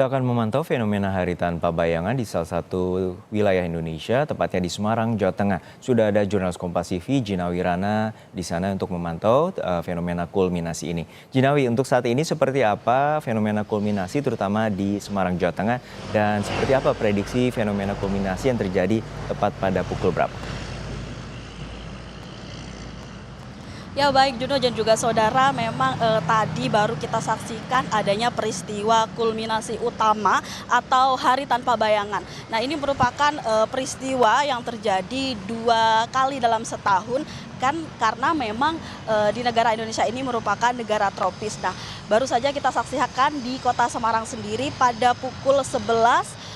Kita akan memantau fenomena hari tanpa bayangan di salah satu wilayah Indonesia, tepatnya di Semarang, Jawa Tengah. Sudah ada jurnalis Kompas TV, Jinawi Rana, di sana untuk memantau fenomena kulminasi ini. Jinawi, untuk saat ini seperti apa fenomena kulminasi terutama di Semarang, Jawa Tengah, dan seperti apa prediksi fenomena kulminasi yang terjadi tepat pada pukul berapa? Ya baik Juno dan juga saudara, memang tadi baru kita saksikan adanya peristiwa kulminasi utama atau hari tanpa bayangan. Nah ini merupakan peristiwa yang terjadi 2 kali dalam setahun kan, karena memang di negara Indonesia ini merupakan negara tropis. Nah baru saja kita saksikan di kota Semarang sendiri pada pukul 11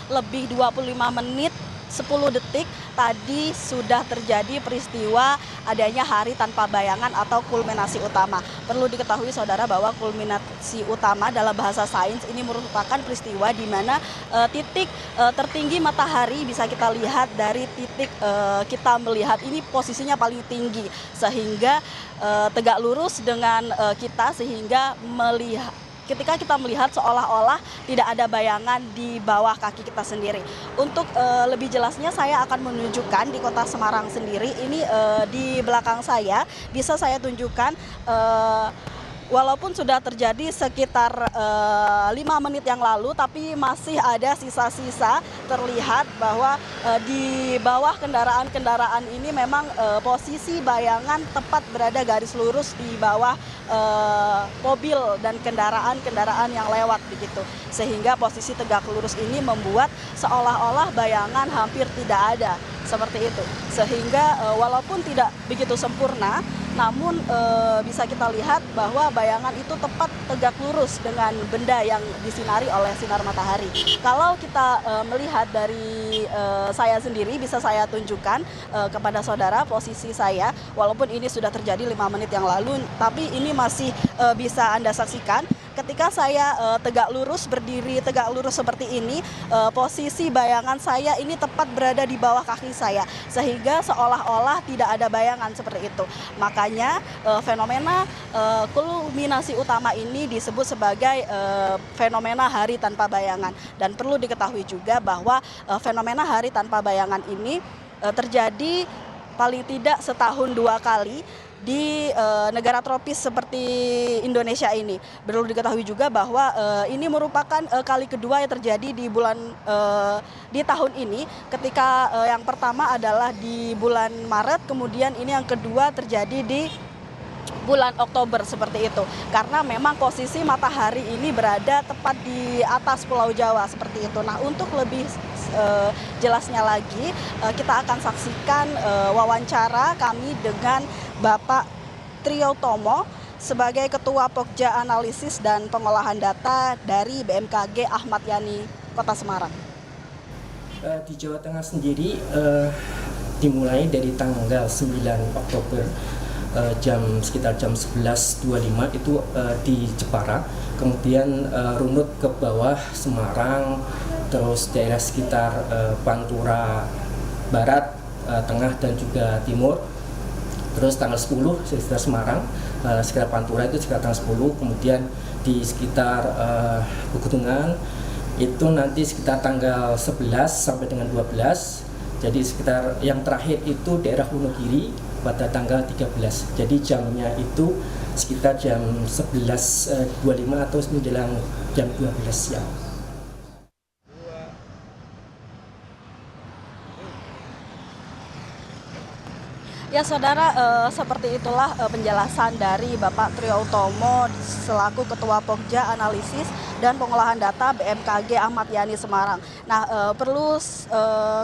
lebih 25 menit 10 detik tadi sudah terjadi peristiwa adanya hari tanpa bayangan atau kulminasi utama. Perlu diketahui saudara bahwa kulminasi utama dalam bahasa sains ini merupakan peristiwa di mana titik tertinggi matahari bisa kita lihat dari titik kita melihat ini posisinya paling tinggi sehingga tegak lurus dengan kita, sehingga ketika kita melihat seolah-olah tidak ada bayangan di bawah kaki kita sendiri. Untuk lebih jelasnya saya akan menunjukkan di kota Semarang sendiri. Ini di belakang saya bisa saya tunjukkan, walaupun sudah terjadi sekitar 5 menit yang lalu, tapi masih ada sisa-sisa terlihat bahwa di bawah kendaraan-kendaraan ini memang posisi bayangan tepat berada garis lurus di bawah mobil dan kendaraan-kendaraan yang lewat begitu. Sehingga posisi tegak lurus ini membuat seolah-olah bayangan hampir tidak ada, seperti itu. Sehingga walaupun tidak begitu sempurna, namun bisa kita lihat bahwa bayangan itu tepat tegak lurus dengan benda yang disinari oleh sinar matahari. Kalau kita melihat dari saya sendiri, bisa saya tunjukkan kepada saudara posisi saya, walaupun ini sudah terjadi 5 menit yang lalu, tapi ini masih bisa Anda saksikan. Ketika saya berdiri tegak lurus seperti ini, posisi bayangan saya ini tepat berada di bawah kaki saya, sehingga seolah-olah tidak ada bayangan seperti itu. Makanya fenomena kulminasi utama ini disebut sebagai fenomena hari tanpa bayangan. Dan perlu diketahui juga bahwa fenomena hari tanpa bayangan ini terjadi paling tidak setahun 2 kali di negara tropis seperti Indonesia ini. Perlu diketahui juga bahwa ini merupakan kali kedua yang terjadi di tahun ini. Ketika yang pertama adalah di bulan Maret, kemudian ini yang kedua terjadi di bulan Oktober seperti itu. Karena memang posisi matahari ini berada tepat di atas Pulau Jawa seperti itu. Nah, untuk lebih jelasnya lagi, kita akan saksikan wawancara kami dengan Bapak Triyotomo sebagai Ketua Pokja Analisis dan Pengolahan Data dari BMKG Ahmad Yani, Kota Semarang. Di Jawa Tengah sendiri dimulai dari tanggal 9 Oktober sekitar jam 11.25 itu di Jepara, kemudian runut ke bawah Semarang, terus daerah sekitar Pantura Barat, Tengah dan juga Timur. Terus tanggal 10 sekitar Semarang, sekitar Pantura itu sekitar tanggal 10, kemudian di sekitar Pegunungan itu nanti sekitar tanggal 11 sampai dengan 12. Jadi sekitar yang terakhir itu daerah Wonogiri pada tanggal 13. Jadi jamnya itu sekitar jam 11.25 atau menjelang jam 12 siang. Ya saudara, seperti itulah penjelasan dari Bapak Triyotomo selaku Ketua Pokja Analisis dan Pengolahan Data BMKG Ahmad Yani Semarang. Nah, perlu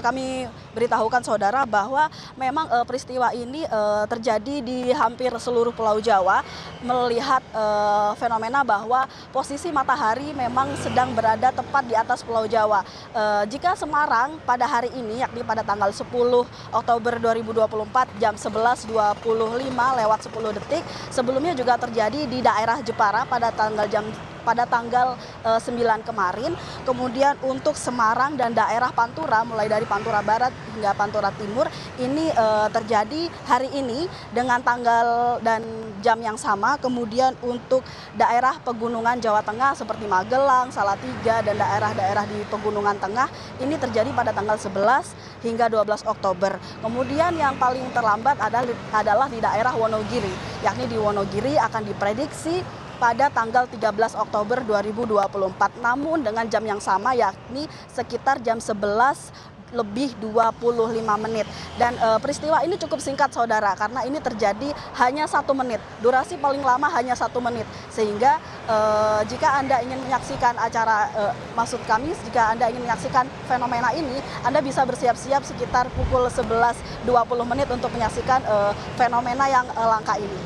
kami beritahukan saudara bahwa memang peristiwa ini terjadi di hampir seluruh Pulau Jawa, melihat fenomena bahwa posisi matahari memang sedang berada tepat di atas Pulau Jawa. Jika Semarang pada hari ini, yakni pada tanggal 10 Oktober 2024 jam 11.25 lewat 10 detik, sebelumnya juga terjadi di daerah Jepara pada tanggal 9 kemarin. Kemudian untuk Semarang dan daerah Pantura, mulai dari Pantura Barat hingga Pantura Timur, ini terjadi hari ini dengan tanggal dan jam yang sama. Kemudian untuk daerah pegunungan Jawa Tengah seperti Magelang, Salatiga, dan daerah-daerah di pegunungan tengah ini terjadi pada tanggal 11 hingga 12 Oktober. Kemudian yang paling terlambat adalah di daerah Wonogiri, yakni di Wonogiri akan diprediksi pada tanggal 13 Oktober 2024. Namun dengan jam yang sama, yakni sekitar jam 11 lebih 25 menit. Dan peristiwa ini cukup singkat saudara, karena ini terjadi hanya 1 menit. Durasi paling lama hanya 1 menit. Sehingga jika Anda ingin menyaksikan jika Anda ingin menyaksikan fenomena ini, Anda bisa bersiap-siap sekitar pukul 11.20 menit untuk menyaksikan fenomena yang langka ini.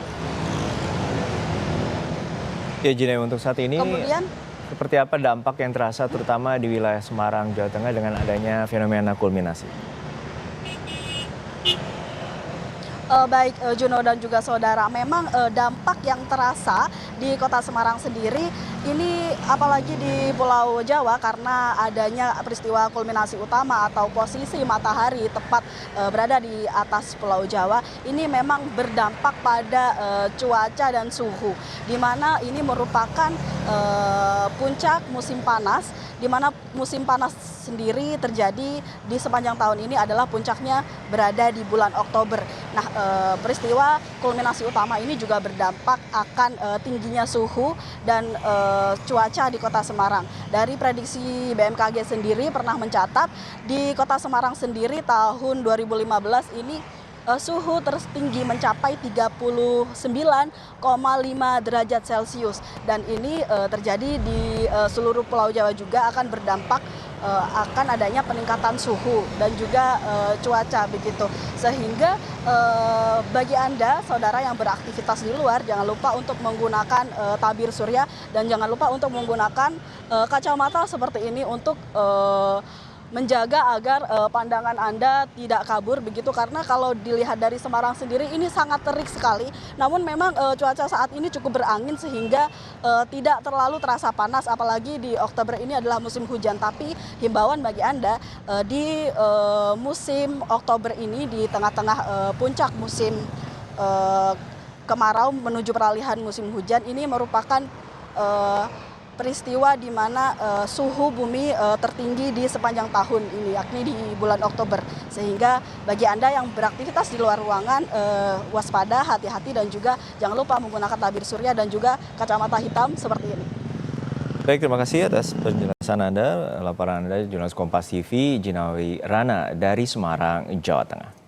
Ya Gina, untuk saat ini Kemudian seperti apa dampak yang terasa terutama di wilayah Semarang, Jawa Tengah dengan adanya fenomena kulminasi? Baik Juno dan juga saudara, memang dampak yang terasa di Kota Semarang sendiri ini apalagi di Pulau Jawa karena adanya peristiwa kulminasi utama atau posisi matahari tepat berada di atas Pulau Jawa, ini memang berdampak pada cuaca dan suhu, di mana ini merupakan puncak musim panas, di mana musim panas sendiri terjadi di sepanjang tahun ini adalah puncaknya berada di bulan Oktober. Nah, peristiwa kulminasi utama ini juga berdampak akan tingginya suhu dan cuaca di Kota Semarang. Dari prediksi BMKG sendiri pernah mencatat di Kota Semarang sendiri tahun 2015 ini suhu tertinggi mencapai 39,5 derajat Celcius, dan ini terjadi di seluruh Pulau Jawa juga akan berdampak akan adanya peningkatan suhu dan juga cuaca begitu. Sehingga bagi Anda saudara yang beraktivitas di luar, jangan lupa untuk menggunakan tabir surya dan jangan lupa untuk menggunakan kacamata seperti ini untuk menjaga agar pandangan Anda tidak kabur begitu, karena kalau dilihat dari Semarang sendiri ini sangat terik sekali. Namun memang cuaca saat ini cukup berangin sehingga tidak terlalu terasa panas, apalagi di Oktober ini adalah musim hujan. Tapi himbauan bagi Anda di musim Oktober ini, di tengah-tengah puncak musim kemarau menuju peralihan musim hujan, ini merupakan peristiwa di mana suhu bumi tertinggi di sepanjang tahun ini, yakni di bulan Oktober. Sehingga bagi Anda yang beraktivitas di luar ruangan, waspada, hati-hati, dan juga jangan lupa menggunakan tabir surya dan juga kacamata hitam seperti ini. Baik, terima kasih atas penjelasan Anda, laporan Anda, jurnalis Kompas TV, Gina Wirana dari Semarang, Jawa Tengah.